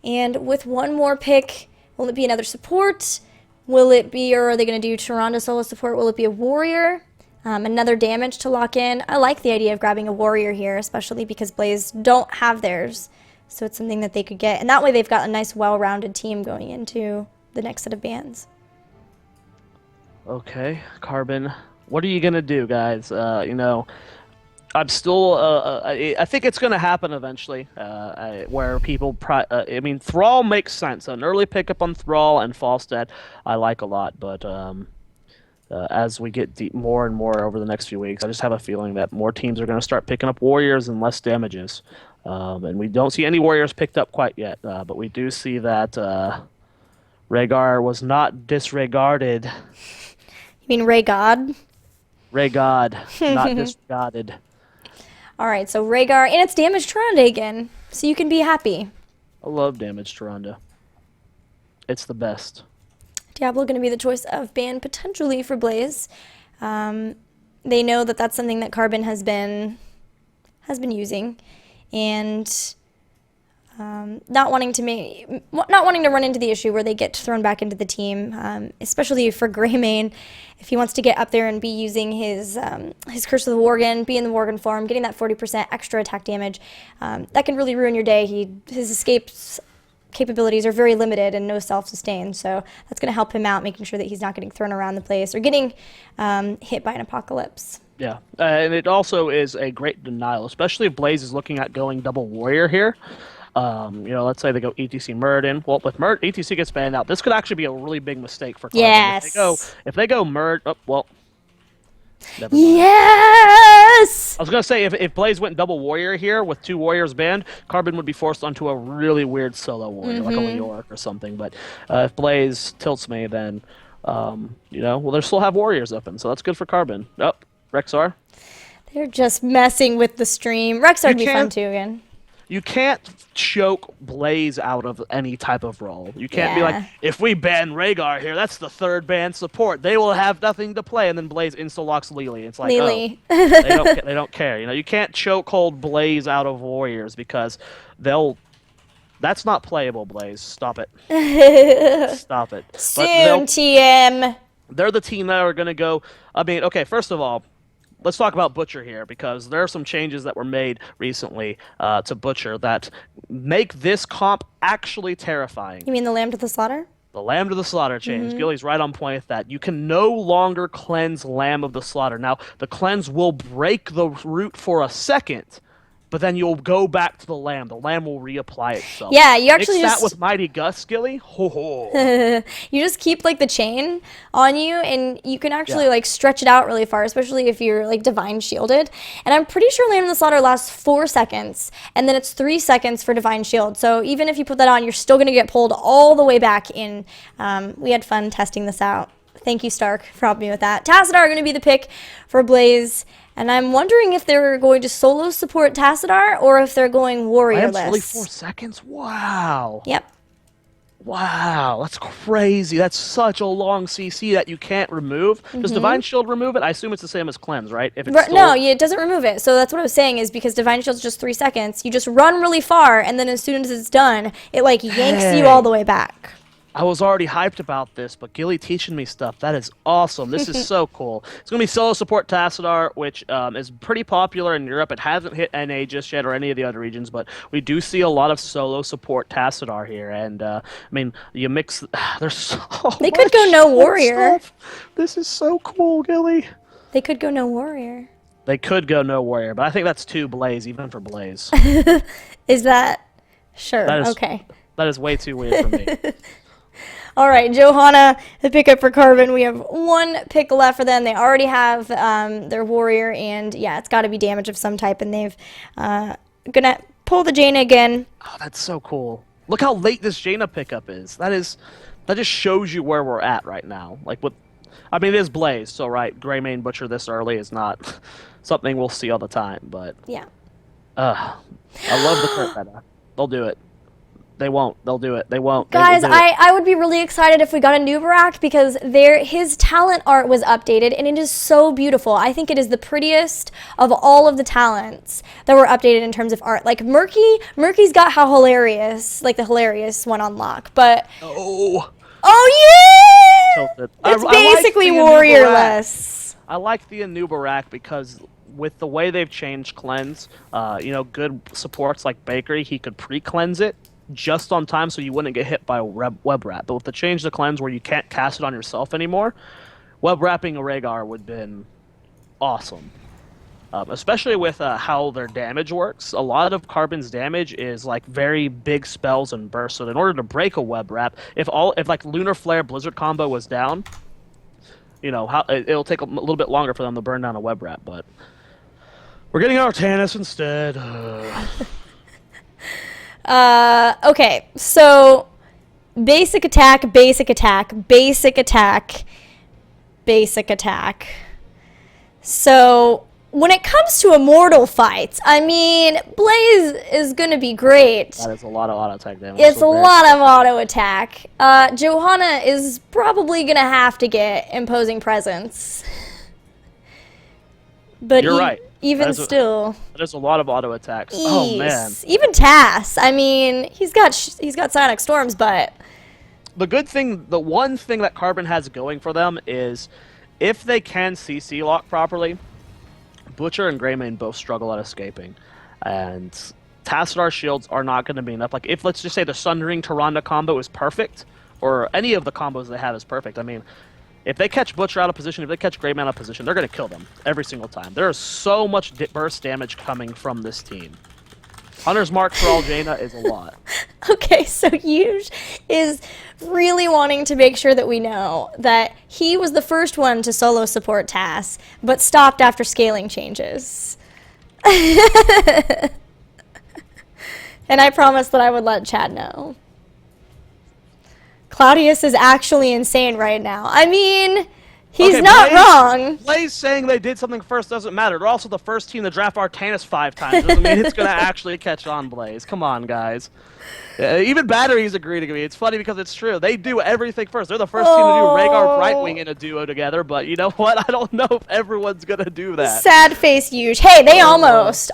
And with one more pick, will it be another support? Will it be, or are they going to do Tyrande solo support? Will it be a warrior? Another damage to lock in. I like the idea of grabbing a warrior here, especially because Blaze don't have theirs. So it's something that they could get. And that way they've got a nice, well-rounded team going into the next set of bans. Okay, Carbon. What are you going to do, guys? I'm still. I think it's going to happen eventually, where people. I mean, Thrall makes sense. An early pickup on Thrall and Falstad, I like a lot. But as we get more and more over the next few weeks, I just have a feeling that more teams are going to start picking up warriors and less damages. And we don't see any warriors picked up quite yet, but we do see that Rhaegar was not disregarded. You mean Rhaegod? Rhaegod, not disregarded. All right, so Rhaegar, and it's damaged Tyrande again, so you can be happy. I love damaged Tyrande. It's the best. Diablo going to be the choice of ban potentially for Blaze. They know that that's something that Carbon has been using, and not wanting to run into the issue where they get thrown back into the team, especially for Greymane. If he wants to get up there and be using his Curse of the Worgen, be in the Worgen form, getting that 40% extra attack damage, that can really ruin your day. His escapes capabilities are very limited and no self-sustain, so that's going to help him out, making sure that he's not getting thrown around the place or getting hit by an apocalypse. Yeah, and it also is a great denial, especially if Blaze is looking at going double warrior here. Let's say they go ETC Muradin. Well, if ETC gets banned out, this could actually be a really big mistake for Carbon. Yes. If they go Murd, never mind. Yes! I was gonna say if Blaze went double warrior here with 2 warriors banned, Carbon would be forced onto a really weird solo warrior, like a Leoric or something. But if Blaze tilts me, then they still have warriors open, so that's good for Carbon. Oh, Rexar. They're just messing with the stream. Rexar would be fun too again. You can't choke Blaze out of any type of role. You can't be like, if we ban Rhaegar here, that's the 3rd ban support. They will have nothing to play, and then Blaze insta-locks Lily. It's like, Lily. They don't care. You can't chokehold Blaze out of warriors because that's not playable, Blaze. Stop it. Stop it. Soon, TM. They're the team that are going to go. I mean, okay, first of all, let's talk about Butcher here, because there are some changes that were made recently to Butcher that make this comp actually terrifying. You mean the Lamb to the Slaughter? The Lamb to the Slaughter change. Gilly's right on point with that. You can no longer cleanse Lamb of the Slaughter. Now, the cleanse will break the root for a second, but then you'll go back to the Lamb. The Lamb will reapply itself. Yeah, you actually mix that with Mighty Gus, Gilly. You just keep the chain on you, and you can actually stretch it out really far, especially if you're Divine Shielded. And I'm pretty sure Lamb of the Slaughter lasts 4 seconds, and then it's 3 seconds for Divine Shield. So even if you put that on, you're still going to get pulled all the way back in. We had fun testing this out. Thank you, Stark, for helping me with that. Tassadar are going to be the pick for Blaze. And I'm wondering if they're going to solo support Tassadar or if they're going warrior-less. Only 4 seconds? Wow. Yep. Wow, that's crazy. That's such a long CC that you can't remove. Does Divine Shield remove it? I assume it's the same as Cleanse, right? If it's No, it doesn't remove it. So that's what I was saying, is because Divine Shield's just 3 seconds, you just run really far, and then as soon as it's done, it yanks you all the way back. I was already hyped about this, but Gilly teaching me stuff. That is awesome. This is so cool. It's going to be solo support Tassadar, which is pretty popular in Europe. It hasn't hit NA just yet or any of the other regions, but we do see a lot of solo support Tassadar here. And, you mix... There's so They could go no warrior. Stuff. This is so cool, Gilly. They could go no warrior. They could go no warrior, but I think that's too Blaze, even for Blaze. Is that... Sure, okay. That is way too weird for me. All right, Johanna, the pickup for Carbon. We have one pick left for them. They already have their warrior, and yeah, it's got to be damage of some type, and they've gonna pull the Jaina again. Oh, that's so cool. Look how late this Jaina pickup is. That just shows you where we're at right now. Like I mean, it is Blaze, so right, Greymane Butcher this early is not something we'll see all the time, but Yeah. I love the crit meta. They'll do it. They won't. They'll do it. They won't. Guys, They will do it. I would be really excited if we got a Nubarak because his talent art was updated and it is so beautiful. I think it is the prettiest of all of the talents that were updated in terms of art. Like Murky's got how hilarious, like the hilarious one on lock, but Oh, yeah! tilted. It's I basically like the Anubarak. warriorless. I like the Anubarak because with the way they've changed cleanse, good supports like Bakery, he could pre-cleanse it just on time so you wouldn't get hit by a web wrap. But with the change to cleanse where you can't cast it on yourself anymore, web wrapping a Rhaegar would have been awesome. Especially with how their damage works. A lot of Carbon's damage is like very big spells and bursts. So in order to break a web wrap, if like Lunar Flare Blizzard combo was down, it'll take a little bit longer for them to burn down a web wrap. But we're getting our Tannis instead. Okay, so basic attack, basic attack, basic attack, basic attack. So when it comes to immortal fights, I mean, Blaze is going to be great. That is a lot of auto attack damage. It's a lot of auto attack. Johanna is probably going to have to get Imposing Presence. But You're right. Even still, there's a lot of auto attacks. Oh man! Even Tass. I mean, he's got Sonic Storms, but the one thing that Carbon has going for them is if they can CC lock properly, Butcher and Greymane both struggle at escaping, and Tassadar shields are not going to be enough. Like if let's just say the Sundering Tyrande combo is perfect, or any of the combos they have is perfect. I mean, if they catch Butcher out of position, if they catch Greymane out of position, they're going to kill them every single time. There is so much burst damage coming from this team. Hunter's Mark for all Jaina is a lot. Okay, so Yuge is really wanting to make sure that we know that he was the first one to solo support Tass, but stopped after scaling changes. And I promised that I would let Chad know. Claudius is actually insane right now. I mean, he's not wrong. Blaze saying they did something first doesn't matter. They're also the first team to draft Artanis 5 times. Doesn't mean it's going to actually catch on, Blaze. Come on, guys. Even batteries agree to me. It's funny because it's true. They do everything first. They're the first team to do Rhaegar Brightwing in a duo together, but you know what? I don't know if everyone's going to do that. Sad face Yuge. Hey, they almost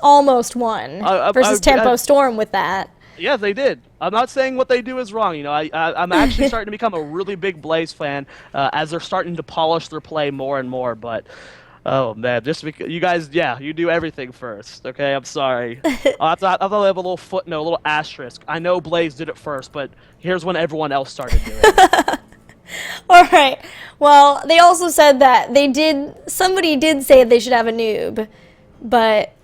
won versus Tempo Storm with that. Yeah, they did. I'm not saying what they do is wrong. I'm actually starting to become a really big Blaze fan as they're starting to polish their play more and more. But oh man, just because you guys, you do everything first. Okay, I'm sorry. I thought I have a little footnote, a little asterisk. I know Blaze did it first, but here's when everyone else started doing it. All right. Well, they also said that somebody did say they should have a noob, but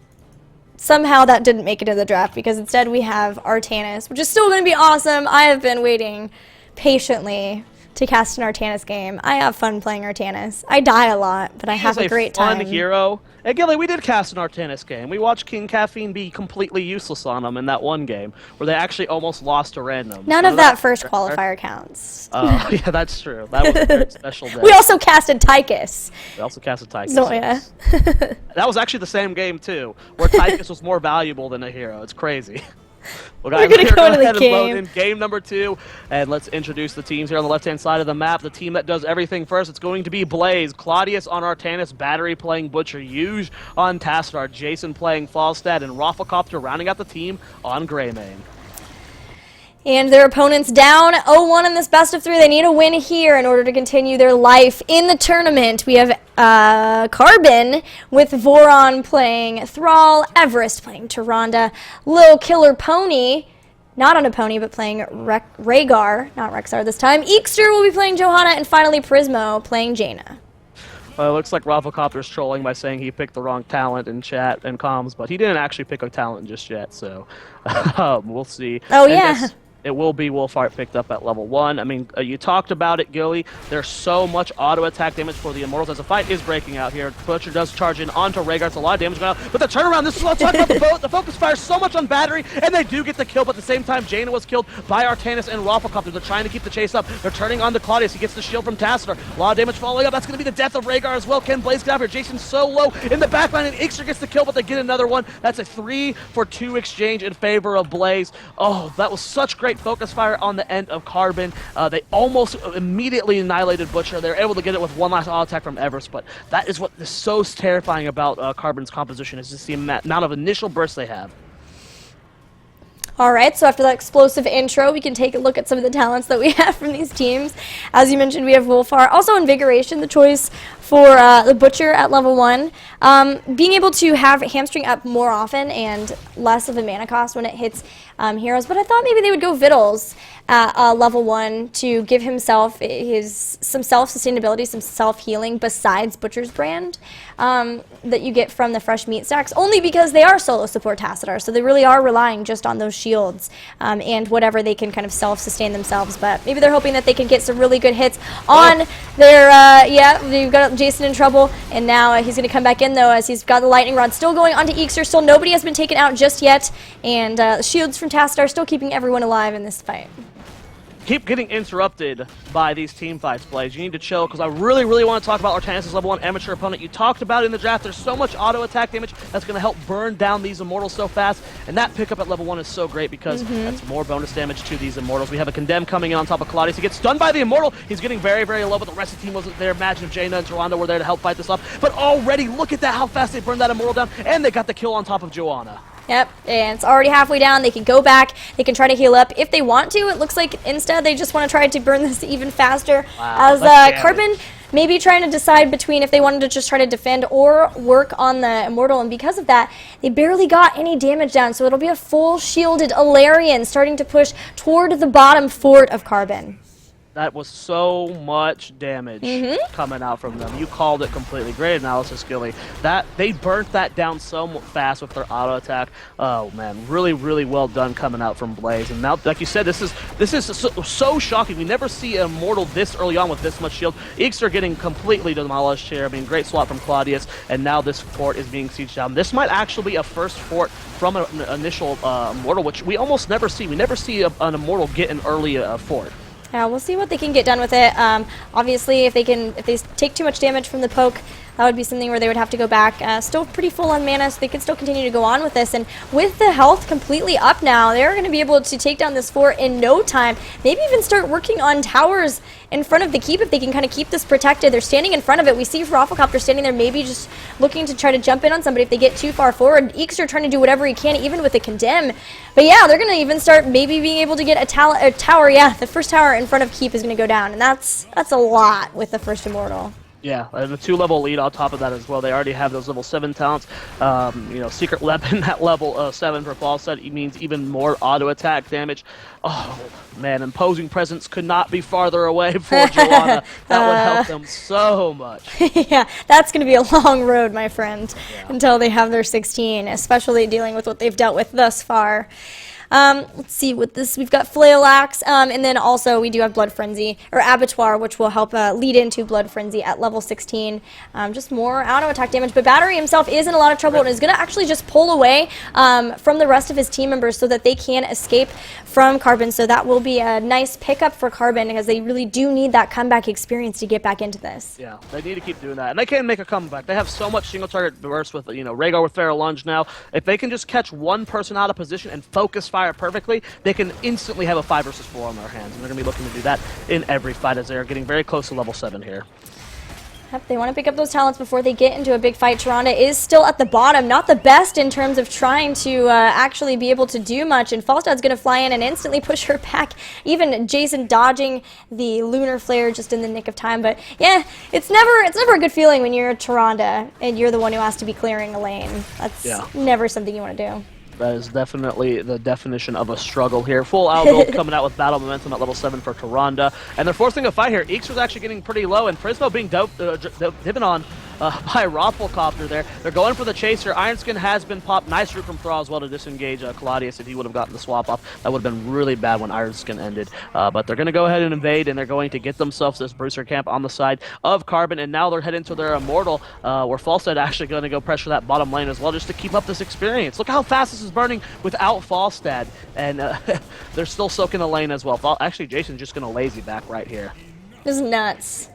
somehow that didn't make it to the draft because instead we have Artanis, which is still going to be awesome. I have been waiting patiently to cast an Artanis game. I have fun playing Artanis. I die a lot, but I have a great time. He's a fun hero. Hey, Gilly, we did cast an Artanis game. We watched King Caffeine be completely useless on him in that one game where they actually almost lost to random. None of that first qualifier counts. Oh, yeah, that's true. That was a very special day. We also casted Tychus. We also casted Tychus. Zoia. That was actually the same game, too, where Tychus was more valuable than a hero. It's crazy. Well, We're going to go into the ahead and load game. in game number 2, and let's introduce the teams here on the left-hand side of the map. The team that does everything first, it's going to be Blaze, Claudius on Artanis, Battery playing Butcher, Yuge on Tassadar, Jason playing Falstad, and Rafflecopter rounding out the team on Greymane. And their opponents down 0-1 in this best of 3. They need a win here in order to continue their life in the tournament. We have Carbon with Voron playing Thrall, Everest playing Tyrande, Lil Killer Pony, not on a pony, but playing Rhaegar, not Rexar this time. Eekster will be playing Johanna, and finally Prismo playing Jaina. Well, it looks like Rafflecopter's trolling by saying he picked the wrong talent in chat and comms, but he didn't actually pick a talent just yet, so we'll see. Oh, yeah. It will be Wolfheart picked up at level 1. I mean, you talked about it, Gilly. There's so much auto attack damage for the Immortals as the fight is breaking out here. Butcher does charge in onto Rhaegar. It's a lot of damage going out. But the turnaround, this is what I'm talking about. The focus fires so much on battery, and they do get the kill. But at the same time, Jaina was killed by Artanis and Rafflecopter. They're trying to keep the chase up. They're turning on to Claudius. He gets the shield from Tassadar. A lot of damage following up. That's going to be the death of Rhaegar as well. Can Blaze get out here? Jason's so low in the backline, and Ixer gets the kill, but they get another one. That's a 3-for-2 exchange in favor of Blaze. Oh, that was such great focus fire on the end of Carbon. They almost immediately annihilated Butcher. They were able to get it with one last auto attack from Everest, but that is what is so terrifying about Carbon's composition, is just the amount of initial bursts they have. All right, so after that explosive intro, we can take a look at some of the talents that we have from these teams. As you mentioned, we have Wolfheart. Also Invigoration, the choice for the Butcher at level 1. Being able to have Hamstring up more often and less of a mana cost when it hits heroes. But I thought maybe they would go Vittles at level 1 to give himself some self-sustainability, some self-healing besides Butcher's Brand that you get from the fresh meat stacks, only because they are solo support Tassadar, so they really are relying just on those shields and whatever they can kind of self-sustain themselves. But maybe they're hoping that they can get some really good hits on their, you've got Jason in trouble, and now he's going to come back in though as he's got the Lightning Rod still going onto Ixer. Still nobody has been taken out just yet, and shields from Tassadar still keeping everyone alive in this fight. Keep getting interrupted by these team fights, Blaze. You need to chill, because I really, really want to talk about Artanis' level 1 amateur opponent. You talked about it in the draft. There's so much auto attack damage that's going to help burn down these Immortals so fast, and that pickup at level 1 is so great because that's more bonus damage to these Immortals. We have a Condemn coming in on top of Claudius. He gets stunned by the Immortal. He's getting very, very low, but the rest of the team wasn't there. Imagine if Jaina and Toronto were there to help fight this off. But already, look at that, how fast they burned that Immortal down, and they got the kill on top of Joanna. Yep, and it's already halfway down. They can go back. They can try to heal up if they want to. It looks like instead they just want to try to burn this even faster. Wow, as Carbon maybe trying to decide between if they wanted to just try to defend or work on the Immortal, and because of that, they barely got any damage down. So it'll be a full shielded Alarian starting to push toward the bottom fort of Carbon. That was so much damage coming out from them. You called it completely. Great analysis, Gilly. That they burnt that down so fast with their auto attack. Oh man, really, really well done coming out from Blaze. And now, like you said, this is so shocking. We never see an Immortal this early on with this much shield. Ixer getting completely demolished here. I mean, great swap from Claudius, and now this fort is being sieged down. This might actually be a first fort from an initial Immortal, which we almost never see. We never see an Immortal get an early fort. Yeah, we'll see what they can get done with it. Obviously, if they take too much damage from the poke, that would be something where they would have to go back. Still pretty full on mana, so they can still continue to go on with this. And with the health completely up now, they're going to be able to take down this fort in no time. Maybe even start working on towers in front of the keep if they can kind of keep this protected. They're standing in front of it. We see Rafflecopter standing there, maybe just looking to try to jump in on somebody if they get too far forward. Ixer trying to do whatever he can, even with a Condemn. But yeah, they're going to even start maybe being able to get a tower. Yeah, the first tower in front of keep is going to go down, and that's a lot with the first Immortal. Yeah, and a 2-level lead on top of that as well. They already have those level 7 talents. Secret Weapon at level 7 for Falstad means even more auto attack damage. Oh man, Imposing Presence could not be farther away for Joanna. That would help them so much. Yeah, that's going to be a long road, my friend, until they have their 16, especially dealing with what they've dealt with thus far. Let's see, with this we've got Flail Axe, and then also we do have Blood Frenzy, or Abattoir, which will help lead into Blood Frenzy at level 16. Just more auto attack damage, but Battery himself is in a lot of trouble and is going to actually just pull away from the rest of his team members so that they can escape from Carbon. So that will be a nice pickup for Carbon, because they really do need that comeback experience to get back into this. Yeah, they need to keep doing that, and they can make a comeback. They have so much single target burst with Rhaegar with Feral Lunge now. If they can just catch one person out of position and focus fire perfectly, they can instantly have a 5 versus 4 on their hands, and they're going to be looking to do that in every fight as they're getting very close to level 7 here. Yep, they want to pick up those talents before they get into a big fight. Tyrande is still at the bottom, not the best in terms of trying to actually be able to do much, and Falstad's going to fly in and instantly push her back. Even Jason dodging the Lunar Flare just in the nick of time. But yeah, it's never a good feeling when you're Tyrande and you're the one who has to be clearing a lane. That's never something you want to do. That is definitely the definition of a struggle here. Full Algold coming out with Battle Momentum at level 7 for Tyrande. And they're forcing a fight here. Eeks was actually getting pretty low, and Prismo being driven on by Rafflecopter there. They're going for the chaser. Ironskin has been popped. Nice root from Thrall as well to disengage Claudius if he would have gotten the swap off. That would have been really bad when Ironskin ended. But they're going to go ahead and invade, and they're going to get themselves this Brewster camp on the side of Carbon, and now they're heading to their Immortal, where Falstad actually going to go pressure that bottom lane as well just to keep up this experience. Look how fast this is burning without Falstad, and they're still soaking the lane as well. Actually, Jason's just going to lazy back right here. This is nuts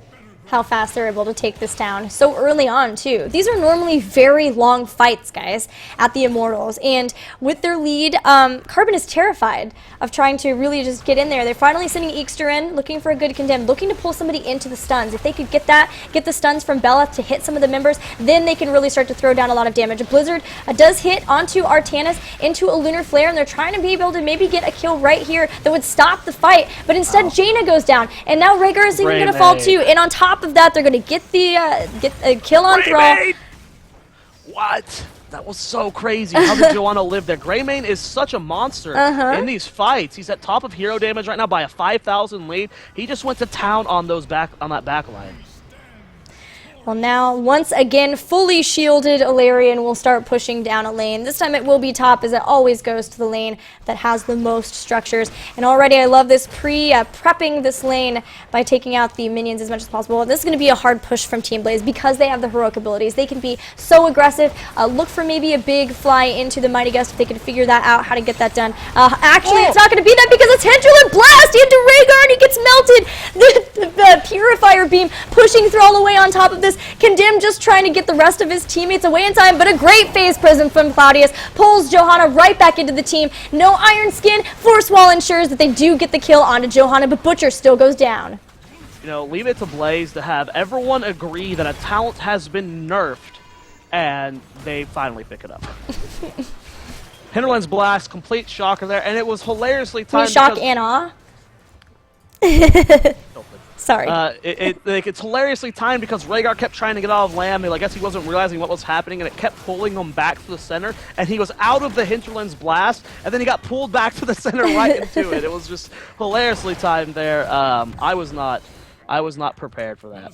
how fast they're able to take this down so early on, too. These are normally very long fights, guys, at the Immortals. And with their lead, Carbon is terrified of trying to really just get in there. They're finally sending Eekster in, looking for a good condemn, looking to pull somebody into the stuns. If they could get the stuns from Bella to hit some of the members, then they can really start to throw down a lot of damage. Blizzard does hit onto Artanis into a Lunar Flare, and they're trying to be able to maybe get a kill right here that would stop the fight. But instead, Jaina goes down, and now Rhaegar is even going to fall too. And on top of that, they're going to get a kill on Thrall. What? That was so crazy. How did Joanna live there? Greymane is such a monster in these fights. He's at top of hero damage right now by a 5,000 lead. He just went to town on that back line. Well, now, once again, fully shielded Ilarion will start pushing down a lane. This time it will be top, as it always goes to the lane that has the most structures. And already I love this prepping this lane by taking out the minions as much as possible. This is going to be a hard push from Team Blaze because they have the heroic abilities. They can be so aggressive. Look for maybe a big fly into the Mighty Gust if they can figure that out, how to get that done. Actually, it's not going to be that because it's Hinterland Blast into Rhaegar, and he gets melted. The Purifier Beam pushing Thrall away on top of this. Condemn just trying to get the rest of his teammates away in time, but a great phase prism from Claudius pulls Johanna right back into the team. No Iron Skin. Force Wall ensures that they do get the kill onto Johanna, but Butcher still goes down. You know, leave it to Blaze to have everyone agree that a talent has been nerfed, and they finally pick it up. Hinterland's Blast, complete shocker there, and it was hilariously timed. Shock and awe? Sorry. It's hilariously timed because Rhaegar kept trying to get out of Lamb. I guess he wasn't realizing what was happening, and it kept pulling him back to the center. And he was out of the Hinterland's Blast, and then he got pulled back to the center right into it. It was just hilariously timed there. I was not prepared for that.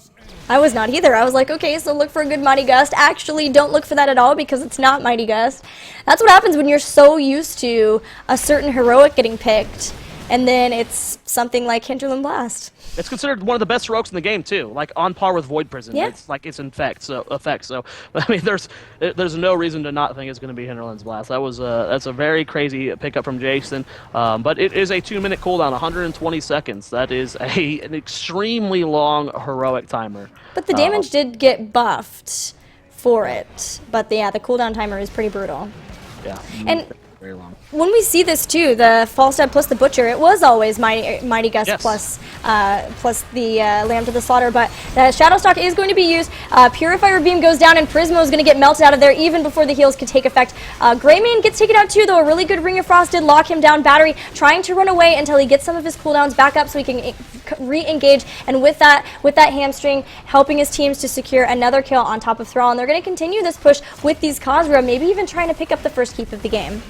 I was not either. I was like, okay, so look for a good Mighty Gust. Actually, don't look for that at all because it's not Mighty Gust. That's what happens when you're so used to a certain heroic getting picked, and then it's something like Hinterland Blast. It's considered one of the best heroics in the game too, like on par with Void Prison. Yeah. It's like its effect. So I mean, there's no reason to not think it's going to be Hinterland's Blast. That's a very crazy pickup from Jason. But it is a 2-minute cooldown, 120 seconds. That is an extremely long heroic timer. But the damage did get buffed for it. But yeah, the cooldown timer is pretty brutal. Yeah. And very long. When we see this too, the Falstad plus the Butcher, it was always Mighty Gust plus the Lamb to the Slaughter, but the Shadowstalk is going to be used. Purifier Beam goes down, and Prismo is going to get melted out of there even before the heals could take effect. Greymane gets taken out too, though. A really good Ring of Frost did lock him down. Battery trying to run away until he gets some of his cooldowns back up so he can re-engage, and with that hamstring, helping his teams to secure another kill on top of Thrall, and they're going to continue this push with these Khazra, maybe even trying to pick up the first keep of the game.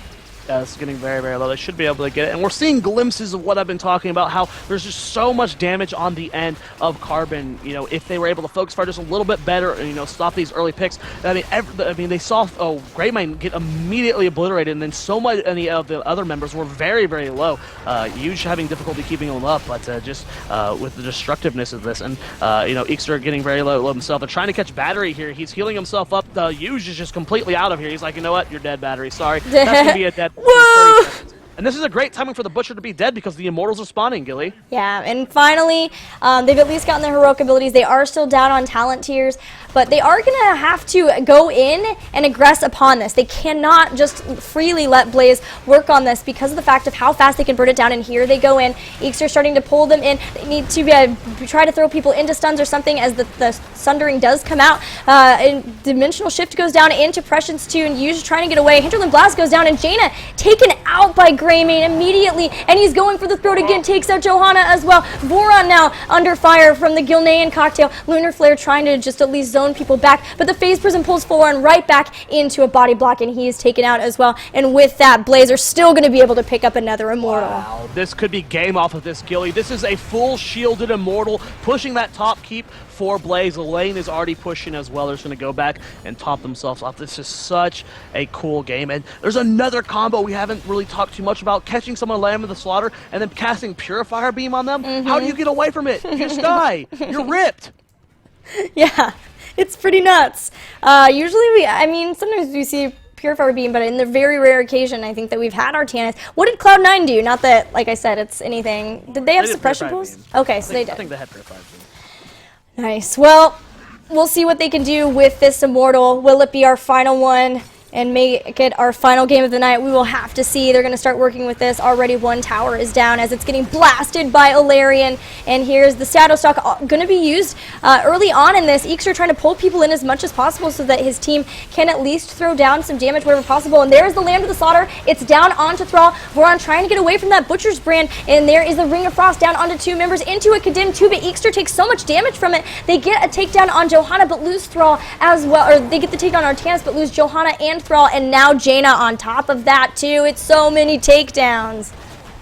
Yeah, it's getting very, very low. They should be able to get it. And we're seeing glimpses of what I've been talking about, how there's just so much damage on the end of Carbon. You know, if they were able to focus fire just a little bit better and, you know, stop these early picks. I mean, they saw Greymane get immediately obliterated, and then so many of the other members were very, very low. Huge having difficulty keeping them up, but just with the destructiveness of this. And, you know, Eekster getting very low himself. They're trying to catch Battery here. He's healing himself up. The Huge is just completely out of here. He's like, you know what? You're dead, Battery. Sorry. That's going to be a dead. Whoa! And this is a great timing for the Butcher to be dead because the Immortals are spawning, Gilly. Yeah, and finally, they've at least gotten their heroic abilities. They are still down on talent tiers, but they are going to have to go in and aggress upon this. They cannot just freely let Blaze work on this because of the fact of how fast they can burn it down, and here they go in. Eekster starting to pull them in. They need to try to throw people into stuns or something as the Sundering does come out. And Dimensional Shift goes down into Prescience too, and Yuge trying to get away. Hinterland Blast goes down, and Jaina taken out by Greymane immediately, and he's going for the throat again, takes out Johanna as well. Voron now under fire from the Gilnean cocktail. Lunar Flare trying to just at least zone people back, but the Phase Prism pulls Voron right back into a body block, and he is taken out as well. And with that, Blaze are still going to be able to pick up another Immortal. Wow, this could be game off of this, Gilly. This is a full shielded Immortal, pushing that top keep for Blaze. Lane is already pushing as well. They're just going to go back and top themselves off. This is such a cool game. And there's another combo we haven't really talked too much about, catching someone lamb in the slaughter and then casting Purifier Beam on them. How do you get away from it? You just die. You're ripped. Yeah, it's pretty nuts. I mean, sometimes we see Purifier Beam, but in the very rare occasion, I think that we've had our Tannis. What did Cloud9 do? Not that, like I said, it's anything. Did they have suppression pools? Okay, so they did. I think they had Purifier Beam. Nice. Well, we'll see what they can do with this Immortal. Will it be our final one and make it our final game of the night? We will have to see. They're going to start working with this. Already one tower is down as it's getting blasted by Alarian. And here's the Shadow Stalk going to be used early on in this. Eekster trying to pull people in as much as possible so that his team can at least throw down some damage wherever possible. And there's the Lamb to the Slaughter. It's down onto Thrall. Voron trying to get away from that Butcher's Brand. And there is the Ring of Frost down onto two members into a Condemned 2, but Eekster takes so much damage from it. They get a takedown on Johanna but lose Thrall as well. Or they get the takedown on Artanis but lose Johanna and Thrall, and now Jaina on top of that too. It's so many takedowns.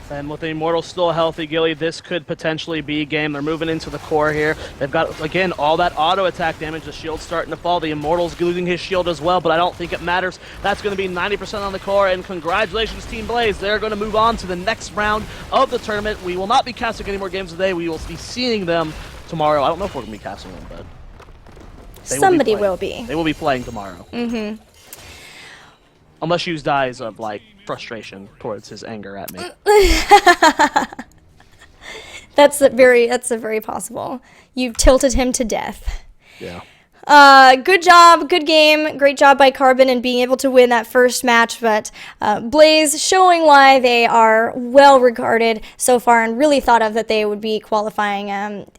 And with the Immortal still healthy, Gilly, this could potentially be a game. They're moving into the core here. They've got, again, all that auto attack damage. The shield's starting to fall. The Immortal's losing his shield as well, but I don't think it matters. That's going to be 90% on the core, and congratulations, Team Blaze. They're going to move on to the next round of the tournament. We will not be casting any more games today. We will be seeing them tomorrow. I don't know if we're going to be casting them, but somebody will be. They will be playing tomorrow. Mm-hmm. Unless Hughes dies of, like, frustration towards his anger at me. That's a very possible. You've tilted him to death. Yeah. Good job, good game, great job by Carbon in being able to win that first match, but Blaze showing why they are well regarded so far and really thought of that they would be qualifying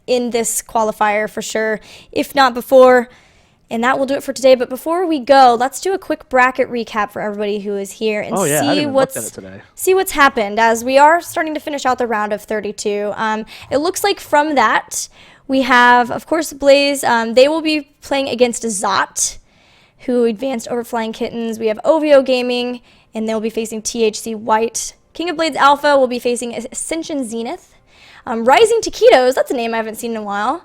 in this qualifier for sure, if not before. And that will do it for today. But before we go, let's do a quick bracket recap for everybody who is here and see what's happened, as we are starting to finish out the round of 32. It looks like from that we have, of course, Blaze. They will be playing against Zot, who advanced over Flying Kittens. We have OVO Gaming, and they'll be facing THC White. King of Blades Alpha will be facing Ascension Zenith. Rising Taquitos, that's a name I haven't seen in a while.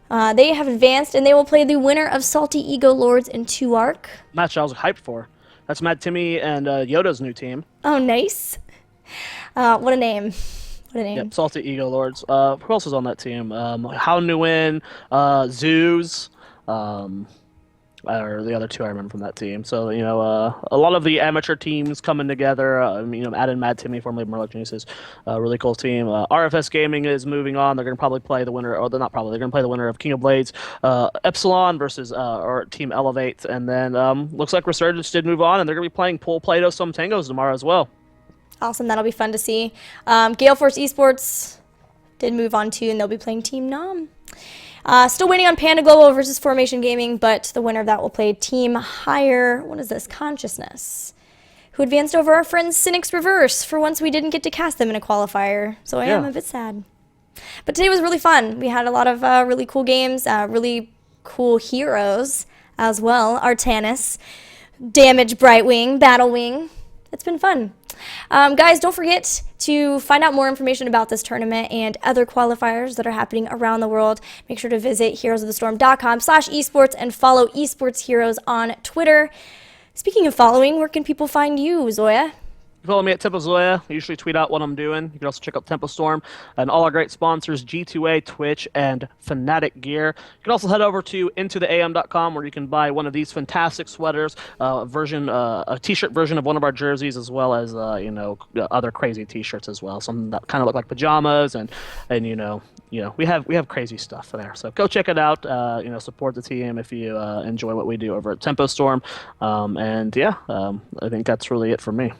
They have advanced, and they will play the winner of Salty Ego Lords and 2ARC. Match I was hyped for. That's Mad Timmy and Yoda's new team. Oh, nice. What a name. What a name. Yep, Salty Ego Lords. Who else is on that team? How Nguyen, Zeus, or the other two I remember from that team. So, you know, a lot of the amateur teams coming together. You know, added Mad Timmy, formerly Murloc Geniuses. Really cool team. RFS Gaming is moving on. They're going to probably play the winner, or they're not probably, they're going to play the winner of King of Blades, Epsilon versus or Team Elevate. And then looks like Resurgence did move on, and they're going to be playing Pool Play-Doh Some Tangos tomorrow as well. Awesome. That'll be fun to see. Gale Force Esports did move on too, and they'll be playing Team Nom. Still waiting on Panda Global versus Formation Gaming, but the winner of that will play Team Higher, what is this, Consciousness, who advanced over our friends Cynics Reverse. For once, we didn't get to cast them in a qualifier, so I am a bit sad. But today was really fun. We had a lot of really cool games, really cool heroes as well. Artanis, Damage Brightwing, Battlewing. It's been fun. Guys, don't forget to find out more information about this tournament and other qualifiers that are happening around the world. Make sure to visit heroesofthestorm.com/esports and follow Esports Heroes on Twitter. Speaking of following, where can people find you, Zoya? Follow me at Tempo Zoia. I usually tweet out what I'm doing. You can also check out Tempo Storm and all our great sponsors, G2A, Twitch, and Fnatic Gear. You can also head over to intotheam.com where you can buy one of these fantastic sweaters, a t-shirt version of one of our jerseys, as well as you know, other crazy t-shirts as well. Some that kind of look like pajamas, and you know we have crazy stuff there. So go check it out. You know, support the team if you enjoy what we do over at Tempo Storm. And yeah, I think that's really it for me.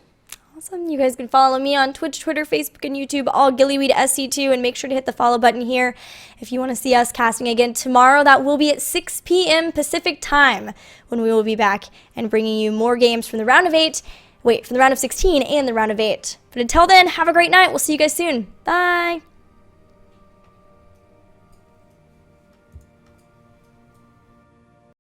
Awesome. You guys can follow me on Twitch, Twitter, Facebook, and YouTube, all Gillyweed SC2, and make sure to hit the follow button here if you want to see us casting again tomorrow. That will be at 6 p.m. Pacific time when we will be back and bringing you more games from the round of 8 wait, from the round of 16 and the round of 8. But until then, have a great night. We'll see you guys soon. Bye.